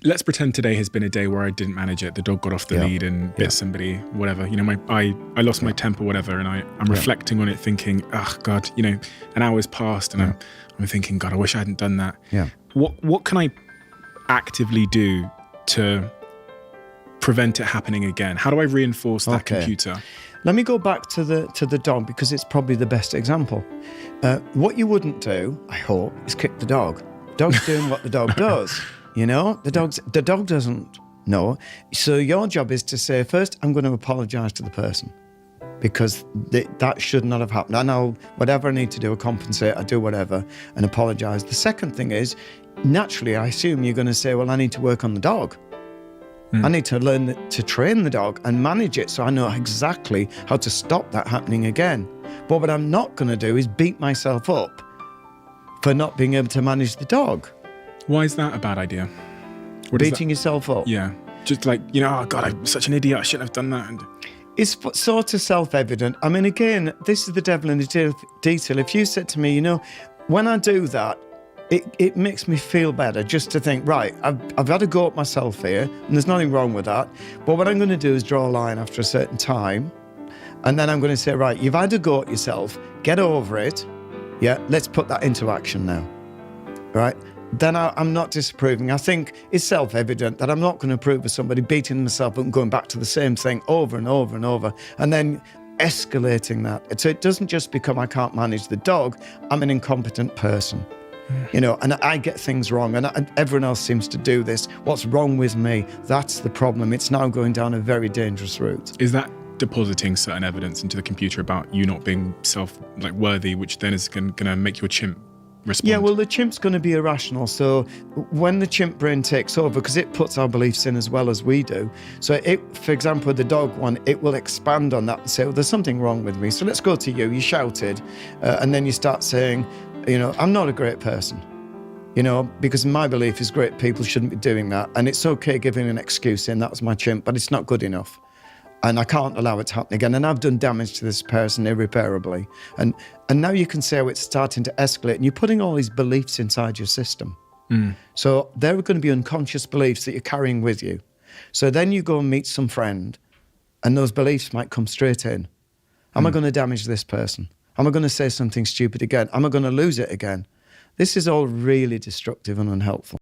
let's pretend today has been a day where I didn't manage it. The dog got off the lead and bit somebody, whatever. I lost my temper, whatever, and I'm reflecting on it, thinking, oh God, an hour's passed, and I'm thinking, God, I wish I hadn't done that. Yeah. What can I actively do to prevent it happening again? How do I reinforce that computer? Let me go back to the dog, because it's probably the best example. What you wouldn't do, I hope, is kick the dog. The dog's doing what the dog does. The dog doesn't know. So your job is to say, first, I'm going to apologize to the person, because that should not have happened. I know whatever I need to do, I compensate, I do whatever and apologize. The second thing is, naturally, I assume you're going to say, well, I need to work on the dog. I need to learn to train the dog and manage it so I know exactly how to stop that happening again. But what I'm not going to do is beat myself up for not being able to manage the dog. Why is that a bad idea? Beating yourself up? Yeah. Just like, oh God, I'm such an idiot, I shouldn't have done that. It's sort of self-evident. I mean, again, this is the devil in the detail. If you said to me, when I do that, it makes me feel better just to think, right, I've had a go at myself here, and there's nothing wrong with that. But what I'm going to do is draw a line after a certain time, and then I'm going to say, right, you've had a go at yourself, get over it. Yeah, let's put that into action now. Right? Then I'm not disapproving. I think it's self-evident that I'm not going to approve of somebody beating themselves up and going back to the same thing over and over and over, and then escalating that. So it doesn't just become, I can't manage the dog, I'm an incompetent person. And I get things wrong, and everyone else seems to do this. What's wrong with me? That's the problem. It's now going down a very dangerous route. Is that depositing certain evidence into the computer about you not being worthy, which then is going to make your chimp respond? Yeah, well, the chimp's going to be irrational. So when the chimp brain takes over, because it puts our beliefs in as well as we do. So for example, with the dog one, it will expand on that and say, well, there's something wrong with me. So let's go to you. You shouted, and then you start saying, I'm not a great person, because my belief is great people shouldn't be doing that. And it's okay giving an excuse saying that was my chimp, but it's not good enough. And I can't allow it to happen again. And I've done damage to this person irreparably. And now you can say, oh, it's starting to escalate, and you're putting all these beliefs inside your system. So there are going to be unconscious beliefs that you're carrying with you. So then you go and meet some friend, and those beliefs might come straight in. Am I going to damage this person? Am I going to say something stupid again? Am I going to lose it again? This is all really destructive and unhelpful.